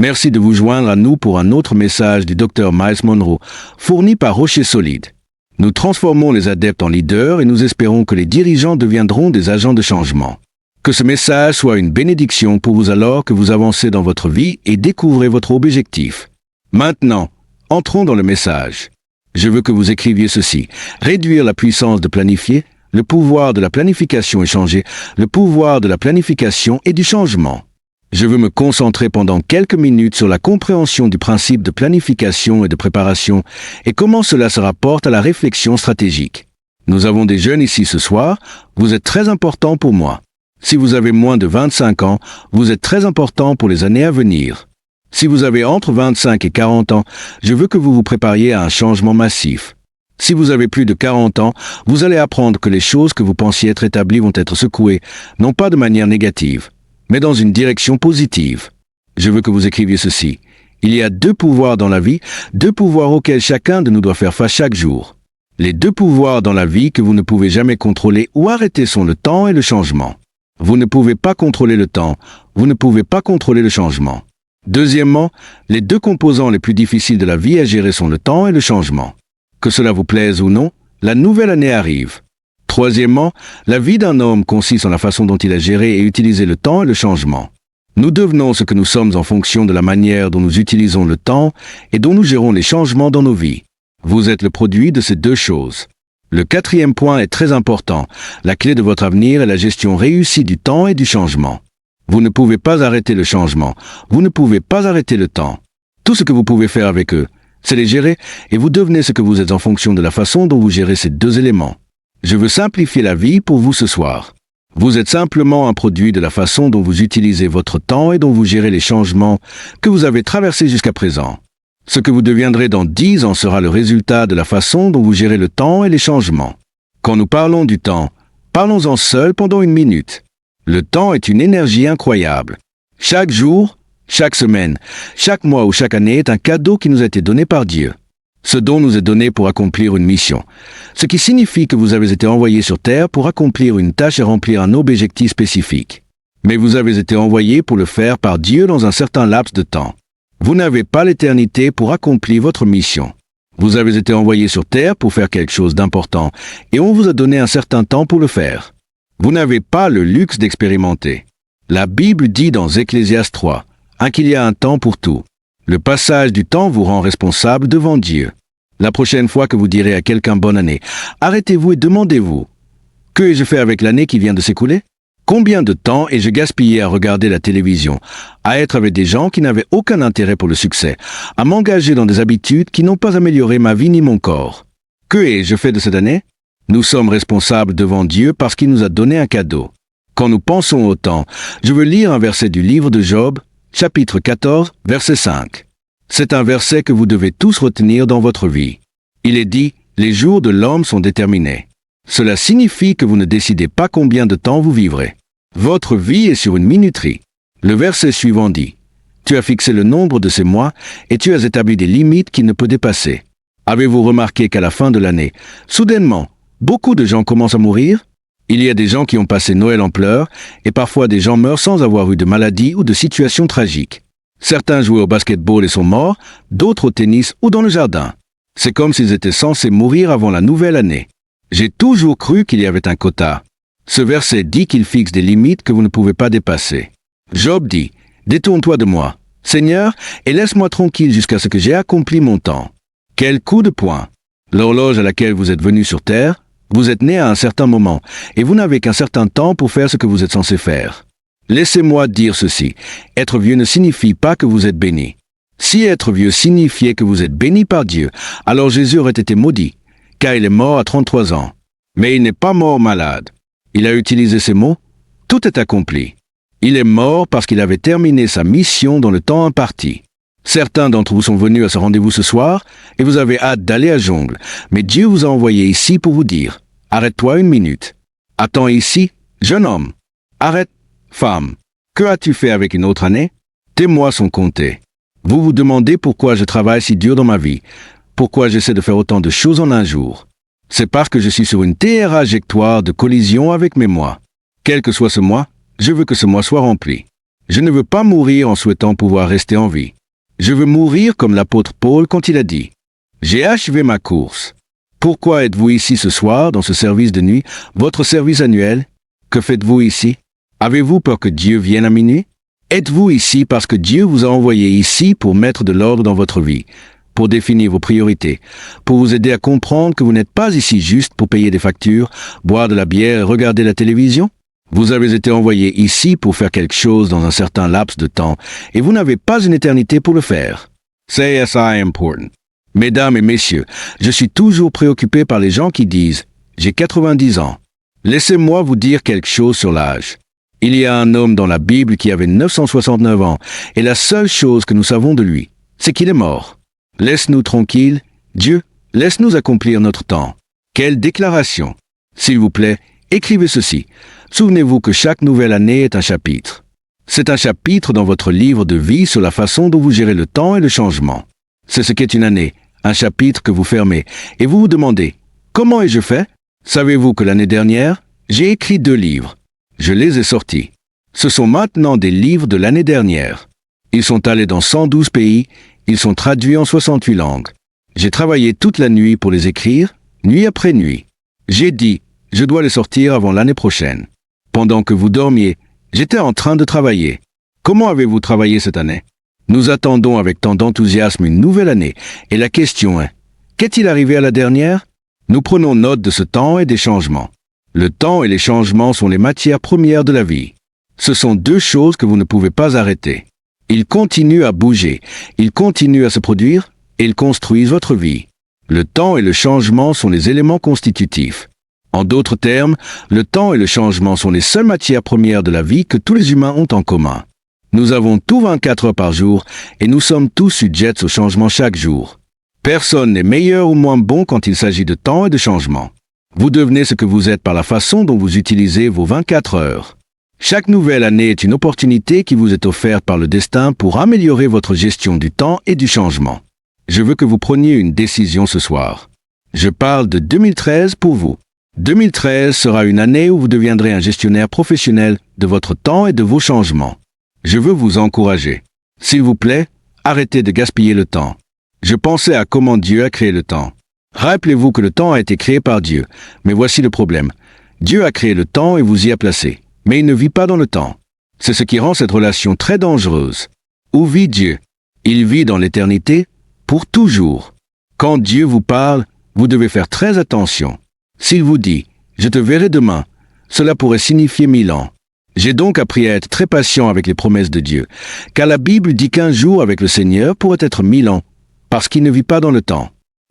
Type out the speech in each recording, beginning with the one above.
Merci de vous joindre à nous pour un autre message du Dr Myles Munroe, fourni par Rocher Solide. Nous transformons les adeptes en leaders et nous espérons que les dirigeants deviendront des agents de changement. Que ce message soit une bénédiction pour vous alors que vous avancez dans votre vie et découvrez votre objectif. Maintenant, entrons dans le message. Je veux que vous écriviez ceci. Réduire la puissance de planifier, le pouvoir de la planification et changer, le pouvoir de la planification et du changement. Je veux me concentrer pendant quelques minutes sur la compréhension du principe de planification et de préparation et comment cela se rapporte à la réflexion stratégique. Nous avons des jeunes ici ce soir, vous êtes très important pour moi. Si vous avez moins de 25 ans, vous êtes très important pour les années à venir. Si vous avez entre 25 et 40 ans, je veux que vous vous prépariez à un changement massif. Si vous avez plus de 40 ans, vous allez apprendre que les choses que vous pensiez être établies vont être secouées, non pas de manière négative, mais dans une direction positive. Je veux que vous écriviez ceci. Il y a 2 pouvoirs dans la vie, 2 pouvoirs auxquels chacun de nous doit faire face chaque jour. Les 2 pouvoirs dans la vie que vous ne pouvez jamais contrôler ou arrêter sont le temps et le changement. Vous ne pouvez pas contrôler le temps, vous ne pouvez pas contrôler le changement. Deuxièmement, les 2 composants les plus difficiles de la vie à gérer sont le temps et le changement. Que cela vous plaise ou non, la nouvelle année arrive. Troisièmement, la vie d'un homme consiste en la façon dont il a géré et utilisé le temps et le changement. Nous devenons ce que nous sommes en fonction de la manière dont nous utilisons le temps et dont nous gérons les changements dans nos vies. Vous êtes le produit de ces 2 choses. Le 4e point est très important. La clé de votre avenir est la gestion réussie du temps et du changement. Vous ne pouvez pas arrêter le changement. Vous ne pouvez pas arrêter le temps. Tout ce que vous pouvez faire avec eux, c'est les gérer et vous devenez ce que vous êtes en fonction de la façon dont vous gérez ces 2 éléments. Je veux simplifier la vie pour vous ce soir. Vous êtes simplement un produit de la façon dont vous utilisez votre temps et dont vous gérez les changements que vous avez traversés jusqu'à présent. Ce que vous deviendrez dans 10 ans sera le résultat de la façon dont vous gérez le temps et les changements. Quand nous parlons du temps, parlons-en seul pendant 1 minute. Le temps est une énergie incroyable. Chaque jour, chaque semaine, chaque mois ou chaque année est un cadeau qui nous a été donné par Dieu. Ce don nous est donné pour accomplir une mission, ce qui signifie que vous avez été envoyé sur Terre pour accomplir une tâche et remplir un objectif spécifique. Mais vous avez été envoyé pour le faire par Dieu dans un certain laps de temps. Vous n'avez pas l'éternité pour accomplir votre mission. Vous avez été envoyé sur Terre pour faire quelque chose d'important, et on vous a donné un certain temps pour le faire. Vous n'avez pas le luxe d'expérimenter. La Bible dit dans Ecclésiaste 3, qu'il y a un temps pour tout. Le passage du temps vous rend responsable devant Dieu. La prochaine fois que vous direz à quelqu'un bonne année, arrêtez-vous et demandez-vous, que ai-je fait avec l'année qui vient de s'écouler? Combien de temps ai-je gaspillé à regarder la télévision, à être avec des gens qui n'avaient aucun intérêt pour le succès, à m'engager dans des habitudes qui n'ont pas amélioré ma vie ni mon corps? Que ai-je fait de cette année? Nous sommes responsables devant Dieu parce qu'il nous a donné un cadeau. Quand nous pensons au temps, je veux lire un verset du livre de Job, chapitre 14, verset 5. C'est un verset que vous devez tous retenir dans votre vie. Il est dit, « Les jours de l'homme sont déterminés ». Cela signifie que vous ne décidez pas combien de temps vous vivrez. Votre vie est sur une minuterie. Le verset suivant dit, « Tu as fixé le nombre de ces mois et tu as établi des limites qu'il ne peut dépasser. » Avez-vous remarqué qu'à la fin de l'année, soudainement, beaucoup de gens commencent à mourir? Il y a des gens qui ont passé Noël en pleurs, et parfois des gens meurent sans avoir eu de maladie ou de situation tragique. Certains jouaient au basketball et sont morts, d'autres au tennis ou dans le jardin. C'est comme s'ils étaient censés mourir avant la nouvelle année. J'ai toujours cru qu'il y avait un quota. Ce verset dit qu'il fixe des limites que vous ne pouvez pas dépasser. Job dit, « Détourne-toi de moi, Seigneur, et laisse-moi tranquille jusqu'à ce que j'ai accompli mon temps. » Quel coup de poing! L'horloge à laquelle vous êtes venu sur terre, vous êtes né à un certain moment, et vous n'avez qu'un certain temps pour faire ce que vous êtes censé faire. Laissez-moi dire ceci, être vieux ne signifie pas que vous êtes béni. Si être vieux signifiait que vous êtes béni par Dieu, alors Jésus aurait été maudit, car il est mort à 33 ans. Mais il n'est pas mort malade. Il a utilisé ces mots, « Tout est accompli ». Il est mort parce qu'il avait terminé sa mission dans le temps imparti. Certains d'entre vous sont venus à ce rendez-vous ce soir et vous avez hâte d'aller à Jongle, mais Dieu vous a envoyé ici pour vous dire « Arrête-toi 1 minute. Attends ici, jeune homme. Arrête, femme. Que as-tu fait avec une autre année? Tes mois sont comptés. » Vous vous demandez pourquoi je travaille si dur dans ma vie, pourquoi j'essaie de faire autant de choses en un jour. C'est parce que je suis sur une trajectoire de collision avec mes mois. Quel que soit ce mois, je veux que ce mois soit rempli. Je ne veux pas mourir en souhaitant pouvoir rester en vie. Je veux mourir comme l'apôtre Paul quand il a dit « J'ai achevé ma course ». Pourquoi êtes-vous ici ce soir dans ce service de nuit, votre service annuel? Que faites-vous ici? Avez-vous peur que Dieu vienne à minuit? Êtes-vous ici parce que Dieu vous a envoyé ici pour mettre de l'ordre dans votre vie, pour définir vos priorités, pour vous aider à comprendre que vous n'êtes pas ici juste pour payer des factures, boire de la bière et regarder la télévision? Vous avez été envoyé ici pour faire quelque chose dans un certain laps de temps et vous n'avez pas une éternité pour le faire. C'est ça important. Mesdames et messieurs, je suis toujours préoccupé par les gens qui disent « J'ai 90 ans ». Laissez-moi vous dire quelque chose sur l'âge. Il y a un homme dans la Bible qui avait 969 ans et la seule chose que nous savons de lui, c'est qu'il est mort. Laisse-nous tranquilles, Dieu, laisse-nous accomplir notre temps. Quelle déclaration! S'il vous plaît, écrivez ceci. Souvenez-vous que chaque nouvelle année est un chapitre. C'est un chapitre dans votre livre de vie sur la façon dont vous gérez le temps et le changement. C'est ce qu'est une année, un chapitre que vous fermez, et vous vous demandez « Comment ai-je fait ?» Savez-vous que l'année dernière, j'ai écrit 2 livres. Je les ai sortis. Ce sont maintenant des livres de l'année dernière. Ils sont allés dans 112 pays, ils sont traduits en 68 langues. J'ai travaillé toute la nuit pour les écrire, nuit après nuit. J'ai dit « Je dois les sortir avant l'année prochaine ». Pendant que vous dormiez, j'étais en train de travailler. Comment avez-vous travaillé cette année? Nous attendons avec tant d'enthousiasme une nouvelle année, et la question est, qu'est-il arrivé à la dernière? Nous prenons note de ce temps et des changements. Le temps et les changements sont les matières premières de la vie. Ce sont 2 choses que vous ne pouvez pas arrêter. Ils continuent à bouger, ils continuent à se produire, et ils construisent votre vie. Le temps et le changement sont les éléments constitutifs. En d'autres termes, le temps et le changement sont les seules matières premières de la vie que tous les humains ont en commun. Nous avons tous 24 heures par jour et nous sommes tous sujets au changement chaque jour. Personne n'est meilleur ou moins bon quand il s'agit de temps et de changement. Vous devenez ce que vous êtes par la façon dont vous utilisez vos 24 heures. Chaque nouvelle année est une opportunité qui vous est offerte par le destin pour améliorer votre gestion du temps et du changement. Je veux que vous preniez une décision ce soir. Je parle de 2013 pour vous. 2013 sera une année où vous deviendrez un gestionnaire professionnel de votre temps et de vos changements. Je veux vous encourager. S'il vous plaît, arrêtez de gaspiller le temps. Je pensais à comment Dieu a créé le temps. Rappelez-vous que le temps a été créé par Dieu, mais voici le problème. Dieu a créé le temps et vous y a placé, mais il ne vit pas dans le temps. C'est ce qui rend cette relation très dangereuse. Où vit Dieu? Il vit dans l'éternité, pour toujours. Quand Dieu vous parle, vous devez faire très attention. S'il vous dit « Je te verrai demain », cela pourrait signifier 1000 ans. J'ai donc appris à être très patient avec les promesses de Dieu, car la Bible dit qu'un jour avec le Seigneur pourrait être 1000 ans, parce qu'il ne vit pas dans le temps.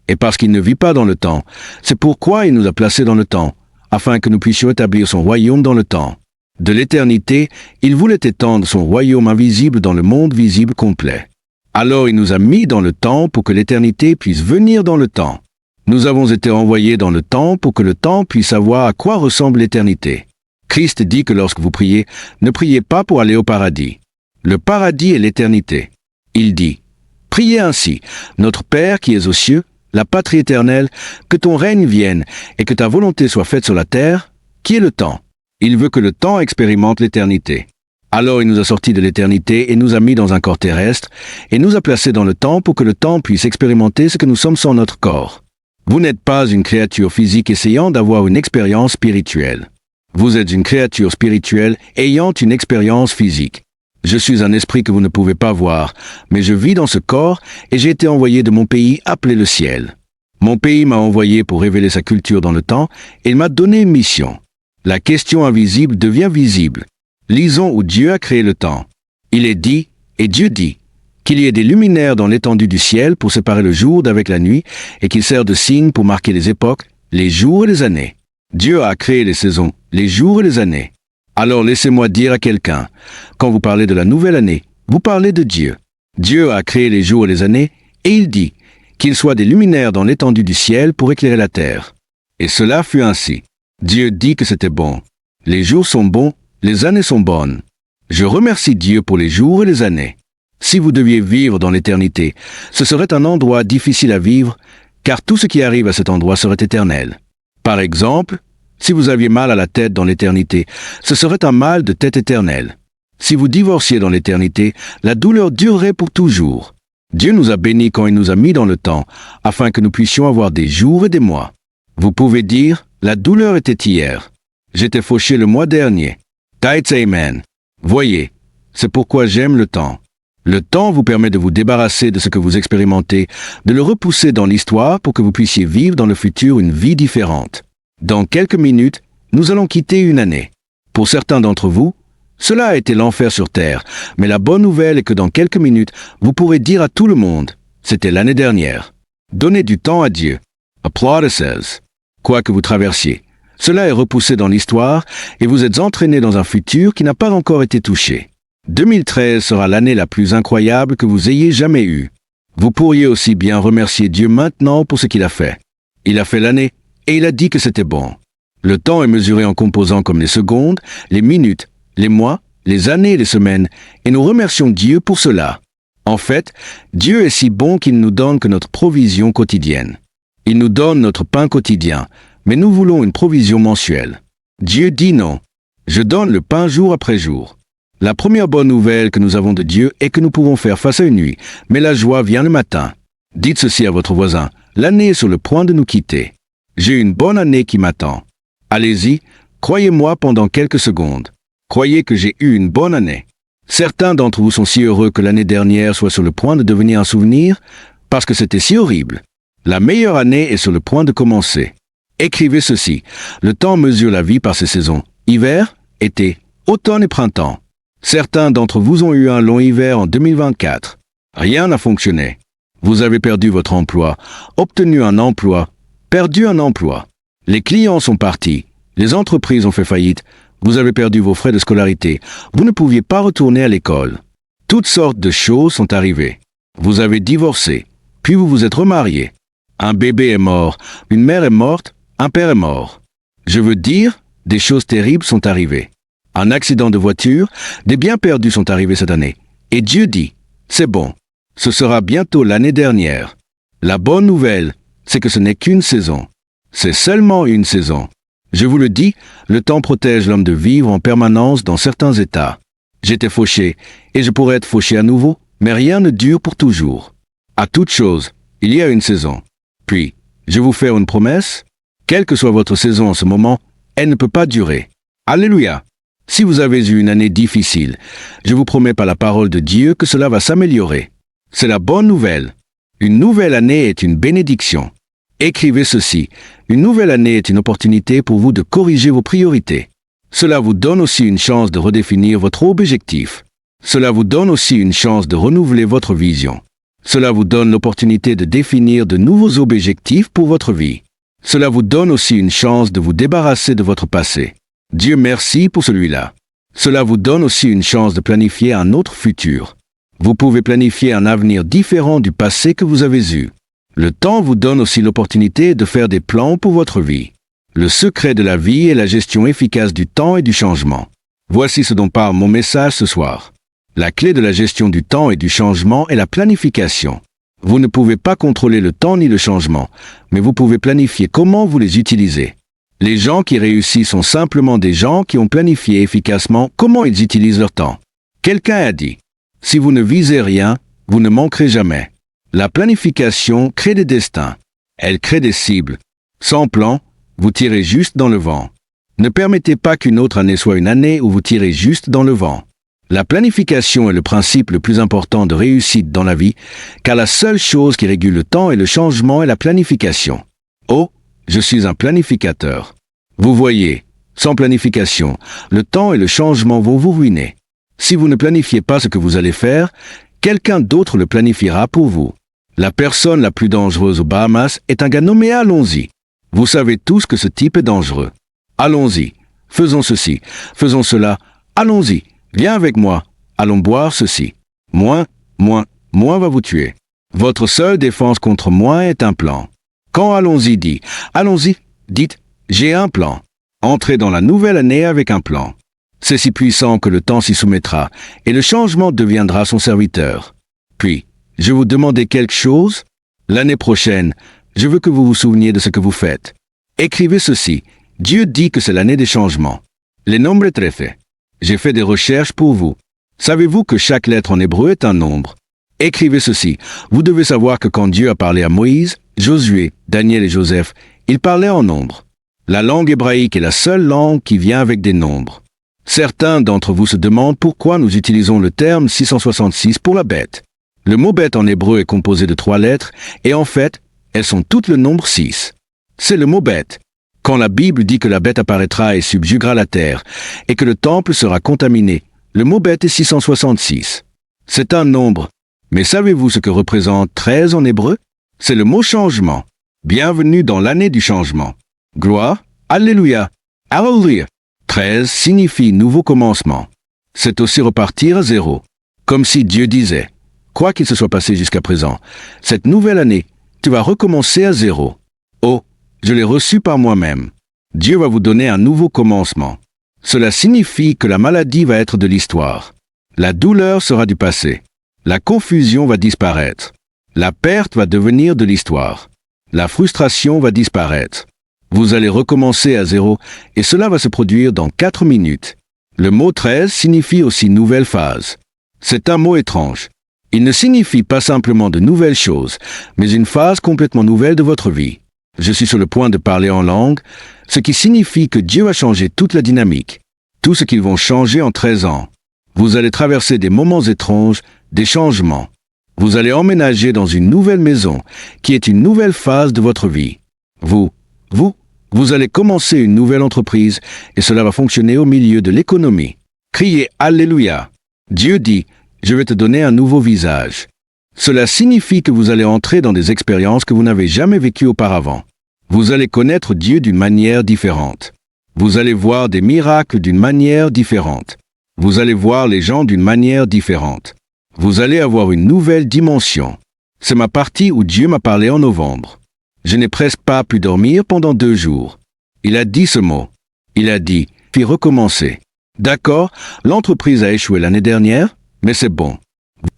Et parce qu'il ne vit pas dans le temps, c'est pourquoi il nous a placés dans le temps, afin que nous puissions établir son royaume dans le temps. De l'éternité, il voulait étendre son royaume invisible dans le monde visible complet. Alors il nous a mis dans le temps pour que l'éternité puisse venir dans le temps. Nous avons été envoyés dans le temps pour que le temps puisse savoir à quoi ressemble l'éternité. Christ dit que lorsque vous priez, ne priez pas pour aller au paradis. Le paradis est l'éternité. Il dit, « Priez ainsi, notre Père qui es aux cieux, la patrie éternelle, que ton règne vienne et que ta volonté soit faite sur la terre, qui est le temps. » Il veut que le temps expérimente l'éternité. Alors il nous a sortis de l'éternité et nous a mis dans un corps terrestre et nous a placés dans le temps pour que le temps puisse expérimenter ce que nous sommes sans notre corps. Vous n'êtes pas une créature physique essayant d'avoir une expérience spirituelle. Vous êtes une créature spirituelle ayant une expérience physique. Je suis un esprit que vous ne pouvez pas voir, mais je vis dans ce corps et j'ai été envoyé de mon pays appelé le ciel. Mon pays m'a envoyé pour révéler sa culture dans le temps et il m'a donné une mission. La question invisible devient visible. Lisons où Dieu a créé le temps. Il est dit, et Dieu dit, qu'il y ait des luminaires dans l'étendue du ciel pour séparer le jour d'avec la nuit et qu'ils servent de signe pour marquer les époques, les jours et les années. Dieu a créé les saisons, les jours et les années. Alors laissez-moi dire à quelqu'un, quand vous parlez de la nouvelle année, vous parlez de Dieu. Dieu a créé les jours et les années et il dit qu'il soit des luminaires dans l'étendue du ciel pour éclairer la terre. Et cela fut ainsi. Dieu dit que c'était bon. Les jours sont bons, les années sont bonnes. Je remercie Dieu pour les jours et les années. Si vous deviez vivre dans l'éternité, ce serait un endroit difficile à vivre, car tout ce qui arrive à cet endroit serait éternel. Par exemple, si vous aviez mal à la tête dans l'éternité, ce serait un mal de tête éternel. Si vous divorciez dans l'éternité, la douleur durerait pour toujours. Dieu nous a bénis quand il nous a mis dans le temps, afin que nous puissions avoir des jours et des mois. Vous pouvez dire, la douleur était hier. J'étais fauché le mois dernier. Tight amen. Voyez, c'est pourquoi j'aime le temps. Le temps vous permet de vous débarrasser de ce que vous expérimentez, de le repousser dans l'histoire pour que vous puissiez vivre dans le futur une vie différente. Dans quelques minutes, nous allons quitter une année. Pour certains d'entre vous, cela a été l'enfer sur terre, mais la bonne nouvelle est que dans quelques minutes, vous pourrez dire à tout le monde, c'était l'année dernière. Donnez du temps à Dieu. Applauses. Quoi que vous traversiez, cela est repoussé dans l'histoire et vous êtes entraîné dans un futur qui n'a pas encore été touché. 2013 sera l'année la plus incroyable que vous ayez jamais eue. Vous pourriez aussi bien remercier Dieu maintenant pour ce qu'il a fait. Il a fait l'année et il a dit que c'était bon. Le temps est mesuré en composants comme les secondes, les minutes, les mois, les années et les semaines, et nous remercions Dieu pour cela. En fait, Dieu est si bon qu'il nous donne que notre provision quotidienne. Il nous donne notre pain quotidien, mais nous voulons une provision mensuelle. Dieu dit non. Je donne le pain jour après jour. La première bonne nouvelle que nous avons de Dieu est que nous pouvons faire face à une nuit, mais la joie vient le matin. Dites ceci à votre voisin, l'année est sur le point de nous quitter. J'ai une bonne année qui m'attend. Allez-y, croyez-moi pendant quelques secondes. Croyez que j'ai eu une bonne année. Certains d'entre vous sont si heureux que l'année dernière soit sur le point de devenir un souvenir, parce que c'était si horrible. La meilleure année est sur le point de commencer. Écrivez ceci, le temps mesure la vie par ses saisons, hiver, été, automne et printemps. Certains d'entre vous ont eu un long hiver en 2024. Rien n'a fonctionné. Vous avez perdu votre emploi, obtenu un emploi, perdu un emploi. Les clients sont partis, les entreprises ont fait faillite, vous avez perdu vos frais de scolarité, vous ne pouviez pas retourner à l'école. Toutes sortes de choses sont arrivées. Vous avez divorcé, puis vous vous êtes remarié. Un bébé est mort, une mère est morte, un père est mort. Je veux dire, des choses terribles sont arrivées. Un accident de voiture, des biens perdus sont arrivés cette année. Et Dieu dit, c'est bon, ce sera bientôt l'année dernière. La bonne nouvelle, c'est que ce n'est qu'une saison. C'est seulement une saison. Je vous le dis, le temps protège l'homme de vivre en permanence dans certains états. J'étais fauché, et je pourrais être fauché à nouveau, mais rien ne dure pour toujours. À toute chose, il y a une saison. Puis, je vous fais une promesse, quelle que soit votre saison en ce moment, elle ne peut pas durer. Alléluia! Si vous avez eu une année difficile, je vous promets par la parole de Dieu que cela va s'améliorer. C'est la bonne nouvelle. Une nouvelle année est une bénédiction. Écrivez ceci, une nouvelle année est une opportunité pour vous de corriger vos priorités. Cela vous donne aussi une chance de redéfinir votre objectif. Cela vous donne aussi une chance de renouveler votre vision. Cela vous donne l'opportunité de définir de nouveaux objectifs pour votre vie. Cela vous donne aussi une chance de vous débarrasser de votre passé. Dieu merci pour celui-là. Cela vous donne aussi une chance de planifier un autre futur. Vous pouvez planifier un avenir différent du passé que vous avez eu. Le temps vous donne aussi l'opportunité de faire des plans pour votre vie. Le secret de la vie est la gestion efficace du temps et du changement. Voici ce dont parle mon message ce soir. La clé de la gestion du temps et du changement est la planification. Vous ne pouvez pas contrôler le temps ni le changement, mais vous pouvez planifier comment vous les utilisez. Les gens qui réussissent sont simplement des gens qui ont planifié efficacement comment ils utilisent leur temps. Quelqu'un a dit, « Si vous ne visez rien, vous ne manquerez jamais. » La planification crée des destins. Elle crée des cibles. Sans plan, vous tirez juste dans le vent. Ne permettez pas qu'une autre année soit une année où vous tirez juste dans le vent. La planification est le principe le plus important de réussite dans la vie, car la seule chose qui régule le temps et le changement est la planification. Oh, je suis un planificateur. Vous voyez, sans planification, le temps et le changement vont vous ruiner. Si vous ne planifiez pas ce que vous allez faire, quelqu'un d'autre le planifiera pour vous. La personne la plus dangereuse aux Bahamas est un gars nommé Allons-y. Vous savez tous que ce type est dangereux. Allons-y, faisons ceci, faisons cela, allons-y, viens avec moi, allons boire ceci. Moins va vous tuer. Votre seule défense contre moins est un plan. Quand Allons-y dit, allons-y, dites, j'ai un plan. Entrez dans la nouvelle année avec un plan. C'est si puissant que le temps s'y soumettra, et le changement deviendra son serviteur. Puis, je vous demandais quelque chose? L'année prochaine, je veux que vous vous souveniez de ce que vous faites. Écrivez ceci. Dieu dit que c'est l'année des changements. Les nombres 13. J'ai fait des recherches pour vous. Savez-vous que chaque lettre en hébreu est un nombre? Écrivez ceci. Vous devez savoir que quand Dieu a parlé à Moïse, Josué, Daniel et Joseph, il parlait en nombres. La langue hébraïque est la seule langue qui vient avec des nombres. Certains d'entre vous se demandent pourquoi nous utilisons le terme 666 pour la bête. Le mot bête en hébreu est composé de 3 lettres et en fait, elles sont toutes le nombre 6. C'est le mot bête. Quand la Bible dit que la bête apparaîtra et subjuguera la terre et que le temple sera contaminé, le mot bête est 666. C'est un nombre. Mais savez-vous ce que représente 13 en hébreu? C'est le mot changement. Bienvenue dans l'année du changement. Gloire, Alléluia, Alléluia. 13 signifie nouveau commencement. C'est aussi repartir à zéro. Comme si Dieu disait, quoi qu'il se soit passé jusqu'à présent, cette nouvelle année, tu vas recommencer à zéro. Oh, je l'ai reçu par moi-même. Dieu va vous donner un nouveau commencement. Cela signifie que la maladie va être de l'histoire. La douleur sera du passé. La confusion va disparaître. La perte va devenir de l'histoire. La frustration va disparaître. Vous allez recommencer à zéro et cela va se produire dans 4 minutes. Le mot 13 signifie aussi nouvelle phase. C'est un mot étrange. Il ne signifie pas simplement de nouvelles choses, mais une phase complètement nouvelle de votre vie. Je suis sur le point de parler en langue, ce qui signifie que Dieu va changer toute la dynamique. Tout ce qu'ils vont changer en 13 ans. Vous allez traverser des moments étranges, des changements. Vous allez emménager dans une nouvelle maison, qui est une nouvelle phase de votre vie. Vous allez commencer une nouvelle entreprise, et cela va fonctionner au milieu de l'économie. Criez Alléluia. Dieu dit, je vais te donner un nouveau visage. Cela signifie que vous allez entrer dans des expériences que vous n'avez jamais vécues auparavant. Vous allez connaître Dieu d'une manière différente. Vous allez voir des miracles d'une manière différente. Vous allez voir les gens d'une manière différente. Vous allez avoir une nouvelle dimension. C'est ma partie où Dieu m'a parlé en novembre. Je n'ai presque pas pu dormir pendant 2 jours. Il a dit ce mot. Il a dit, puis recommencer. D'accord, l'entreprise a échoué l'année dernière, mais c'est bon.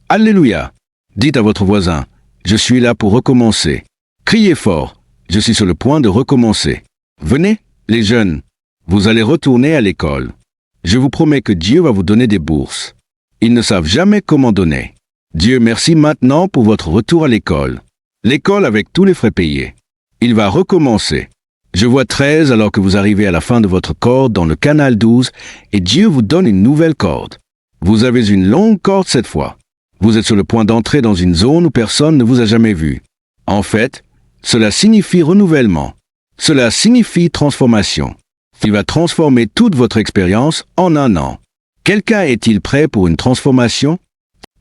Alléluia. Dites à votre voisin, je suis là pour recommencer. Criez fort, je suis sur le point de recommencer. Venez, les jeunes. Vous allez retourner à l'école. Je vous promets que Dieu va vous donner des bourses. Ils ne savent jamais comment donner. Dieu merci maintenant pour votre retour à l'école. L'école avec tous les frais payés. Il va recommencer. Je vois 13 alors que vous arrivez à la fin de votre corde dans le canal 12 et Dieu vous donne une nouvelle corde. Vous avez une longue corde cette fois. Vous êtes sur le point d'entrer dans une zone où personne ne vous a jamais vu. En fait, cela signifie renouvellement. Cela signifie transformation. Il va transformer toute votre expérience en 1 an. Quelqu'un est-il prêt pour une transformation?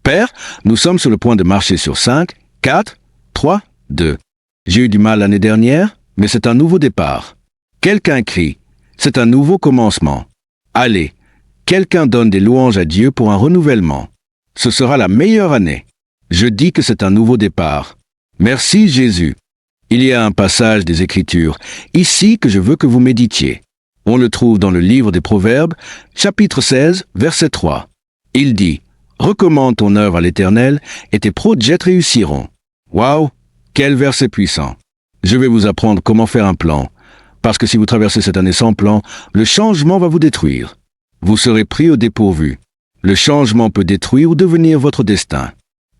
Père, nous sommes sur le point de marcher sur 5, 4, 3, 2. J'ai eu du mal l'année dernière, mais c'est un nouveau départ. Quelqu'un crie, c'est un nouveau commencement. Allez, quelqu'un donne des louanges à Dieu pour un renouvellement. Ce sera la meilleure année. Je dis que c'est un nouveau départ. Merci Jésus. Il y a un passage des Écritures, ici que je veux que vous méditiez. On le trouve dans le livre des Proverbes, chapitre 16, verset 3. Il dit, « Recommande ton œuvre à l'Éternel, et tes projets réussiront. » Waouh, quel verset puissant. Je vais vous apprendre comment faire un plan, parce que si vous traversez cette année sans plan, le changement va vous détruire. Vous serez pris au dépourvu. Le changement peut détruire ou devenir votre destin.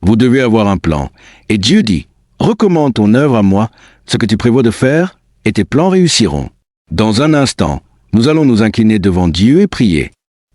Vous devez avoir un plan, et Dieu dit, « Recommande ton œuvre à moi, ce que tu prévois de faire, et tes plans réussiront. » Dans un instant, nous allons nous incliner devant Dieu et prier.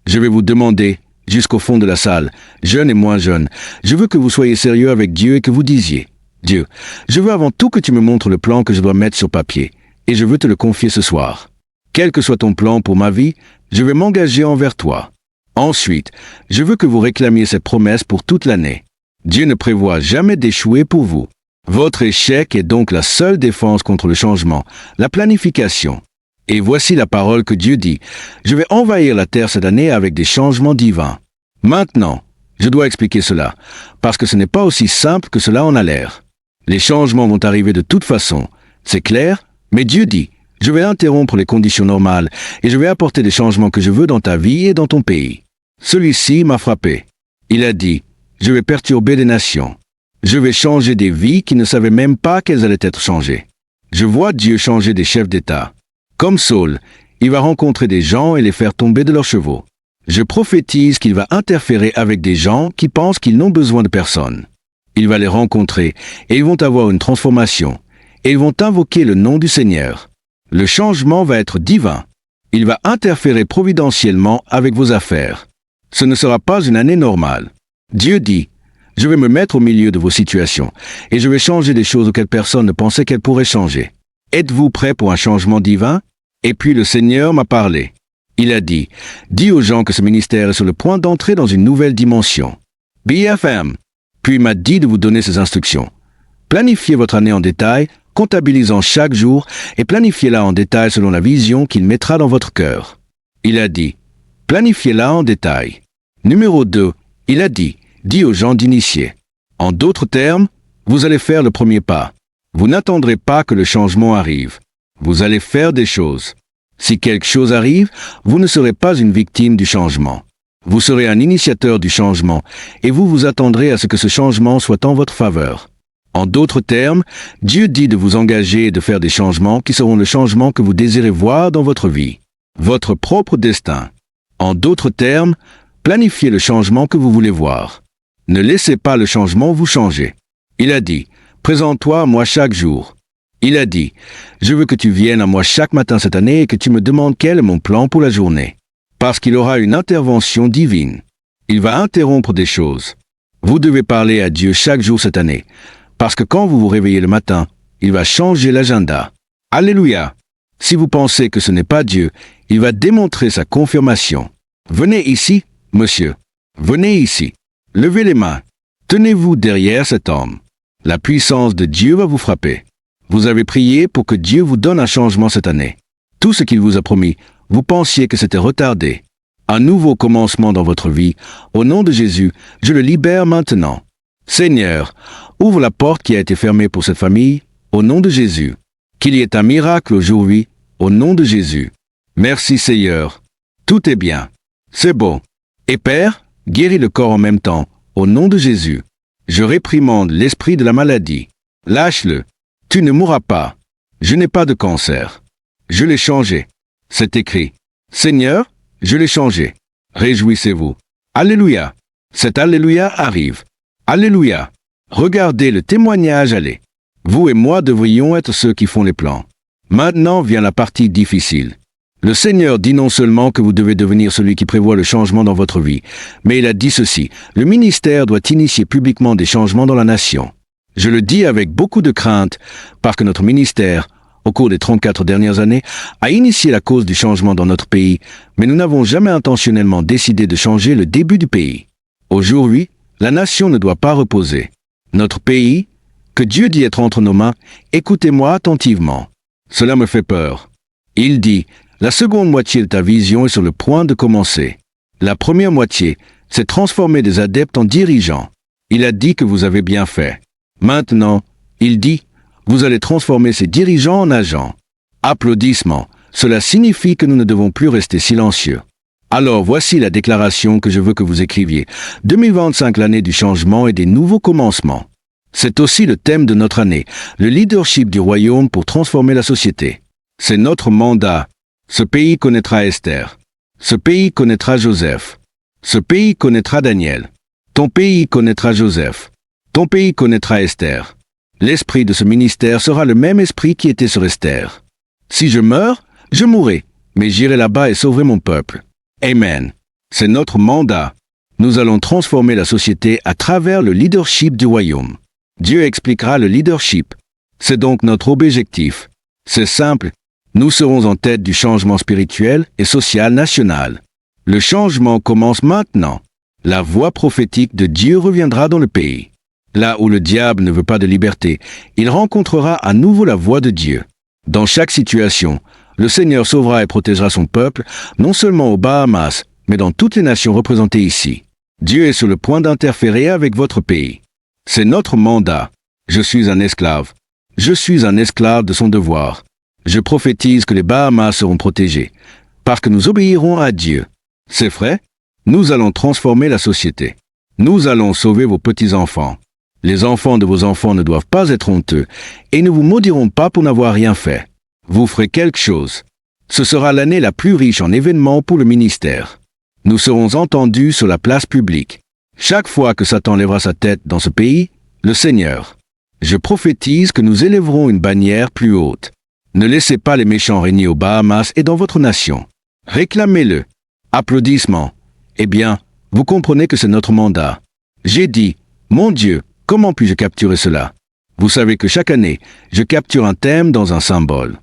Je vais vous demander, jusqu'au fond de la salle, jeunes et moins jeunes, je veux que vous soyez sérieux avec Dieu et que vous disiez, « Dieu, je veux avant tout que tu me montres le plan que je dois mettre sur papier, et je veux te le confier ce soir. Quel que soit ton plan pour ma vie, je vais m'engager envers toi. Ensuite, je veux que vous réclamiez cette promesse pour toute l'année. Dieu ne prévoit jamais d'échouer pour vous. Votre échec est donc la seule défense contre le changement, la planification. Et voici la parole que Dieu dit. Je vais envahir la terre cette année avec des changements divins. Maintenant, je dois expliquer cela, parce que ce n'est pas aussi simple que cela en a l'air. Les changements vont arriver de toute façon, c'est clair, mais Dieu dit, je vais interrompre les conditions normales et je vais apporter des changements que je veux dans ta vie et dans ton pays. Celui-ci m'a frappé. Il a dit, je vais perturber les nations. Je vais changer des vies qui ne savaient même pas qu'elles allaient être changées. Je vois Dieu changer des chefs d'État. Comme Saul, il va rencontrer des gens et les faire tomber de leurs chevaux. Je prophétise qu'il va interférer avec des gens qui pensent qu'ils n'ont besoin de personne. Il va les rencontrer et ils vont avoir une transformation et ils vont invoquer le nom du Seigneur. Le changement va être divin. Il va interférer providentiellement avec vos affaires. Ce ne sera pas une année normale. Dieu dit, je vais me mettre au milieu de vos situations et je vais changer des choses auxquelles personne ne pensait qu'elles pourraient changer. Êtes-vous prêt pour un changement divin? Et puis le Seigneur m'a parlé. Il a dit, dis aux gens que ce ministère est sur le point d'entrer dans une nouvelle dimension. BFM. Puis il m'a dit de vous donner ces instructions. Planifiez votre année en détail, comptabilisant chaque jour et planifiez-la en détail selon la vision qu'il mettra dans votre cœur. Il a dit, planifiez-la en détail. Numéro 2, il a dit, dis aux gens d'initier. En d'autres termes, vous allez faire le premier pas. Vous n'attendrez pas que le changement arrive. Vous allez faire des choses. Si quelque chose arrive, vous ne serez pas une victime du changement. Vous serez un initiateur du changement et vous vous attendrez à ce que ce changement soit en votre faveur. En d'autres termes, Dieu dit de vous engager et de faire des changements qui seront le changement que vous désirez voir dans votre vie. Votre propre destin. En d'autres termes, planifiez le changement que vous voulez voir. Ne laissez pas le changement vous changer. Il a dit, présente-toi à moi chaque jour. Il a dit, je veux que tu viennes à moi chaque matin cette année et que tu me demandes quel est mon plan pour la journée. Parce qu'il aura une intervention divine. Il va interrompre des choses. Vous devez parler à Dieu chaque jour cette année. Parce que quand vous vous réveillez le matin, il va changer l'agenda. Alléluia! Si vous pensez que ce n'est pas Dieu, il va démontrer sa confirmation. Venez ici, monsieur. Venez ici. Levez les mains. Tenez-vous derrière cet homme. La puissance de Dieu va vous frapper. Vous avez prié pour que Dieu vous donne un changement cette année. Tout ce qu'il vous a promis, vous pensiez que c'était retardé. Un nouveau commencement dans votre vie. Au nom de Jésus, je le libère maintenant. Seigneur, ouvre la porte qui a été fermée pour cette famille, au nom de Jésus. Qu'il y ait un miracle aujourd'hui, au nom de Jésus. Merci Seigneur. Tout est bien. C'est bon. Et Père, guéris le corps en même temps, au nom de Jésus. Je réprimande l'esprit de la maladie. Lâche-le. Tu ne mourras pas. Je n'ai pas de cancer. Je l'ai changé. C'est écrit. Seigneur, je l'ai changé. Réjouissez-vous. Alléluia. Cet Alléluia arrive. Alléluia. Regardez le témoignage aller. Vous et moi devrions être ceux qui font les plans. Maintenant vient la partie difficile. Le Seigneur dit non seulement que vous devez devenir celui qui prévoit le changement dans votre vie, mais il a dit ceci, le ministère doit initier publiquement des changements dans la nation. Je le dis avec beaucoup de crainte, parce que notre ministère, au cours des 34 dernières années, a initié la cause du changement dans notre pays, mais nous n'avons jamais intentionnellement décidé de changer le début du pays. Aujourd'hui, la nation ne doit pas reposer. Notre pays, que Dieu dit être entre nos mains, écoutez-moi attentivement. Cela me fait peur. Il dit, la seconde moitié de ta vision est sur le point de commencer. La première moitié, c'est transformer des adeptes en dirigeants. Il a dit que vous avez bien fait. Maintenant, il dit, vous allez transformer ces dirigeants en agents. Applaudissements. Cela signifie que nous ne devons plus rester silencieux. Alors voici la déclaration que je veux que vous écriviez. 2025, l'année du changement et des nouveaux commencements. C'est aussi le thème de notre année, le leadership du royaume pour transformer la société. C'est notre mandat. Ce pays connaîtra Esther. Ce pays connaîtra Joseph. Ce pays connaîtra Daniel. Ton pays connaîtra Joseph. Ton pays connaîtra Esther. L'esprit de ce ministère sera le même esprit qui était sur Esther. Si je meurs, je mourrai, mais j'irai là-bas et sauverai mon peuple. Amen. C'est notre mandat. Nous allons transformer la société à travers le leadership du royaume. Dieu expliquera le leadership. C'est donc notre objectif. C'est simple. Nous serons en tête du changement spirituel et social national. Le changement commence maintenant. La voix prophétique de Dieu reviendra dans le pays. Là où le diable ne veut pas de liberté, il rencontrera à nouveau la voix de Dieu. Dans chaque situation, le Seigneur sauvera et protégera son peuple, non seulement aux Bahamas, mais dans toutes les nations représentées ici. Dieu est sur le point d'interférer avec votre pays. C'est notre mandat. Je suis un esclave. Je suis un esclave de son devoir. Je prophétise que les Bahamas seront protégés, parce que nous obéirons à Dieu. C'est vrai? Nous allons transformer la société. Nous allons sauver vos petits-enfants. Les enfants de vos enfants ne doivent pas être honteux, et ne vous maudiront pas pour n'avoir rien fait. Vous ferez quelque chose. Ce sera l'année la plus riche en événements pour le ministère. Nous serons entendus sur la place publique. Chaque fois que Satan lèvera sa tête dans ce pays, le Seigneur. Je prophétise que nous élèverons une bannière plus haute. Ne laissez pas les méchants régner aux Bahamas et dans votre nation. Réclamez-le. Applaudissements. Eh bien, vous comprenez que c'est notre mandat. J'ai dit, mon Dieu, comment puis-je capturer cela? Vous savez que chaque année, je capture un thème dans un symbole.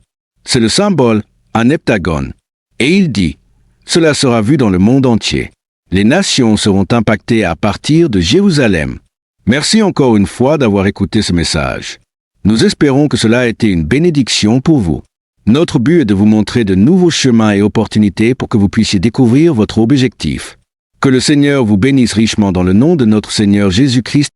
C'est le symbole, un heptagone. Et il dit, cela sera vu dans le monde entier. Les nations seront impactées à partir de Jérusalem. Merci encore une fois d'avoir écouté ce message. Nous espérons que cela a été une bénédiction pour vous. Notre but est de vous montrer de nouveaux chemins et opportunités pour que vous puissiez découvrir votre objectif. Que le Seigneur vous bénisse richement dans le nom de notre Seigneur Jésus-Christ.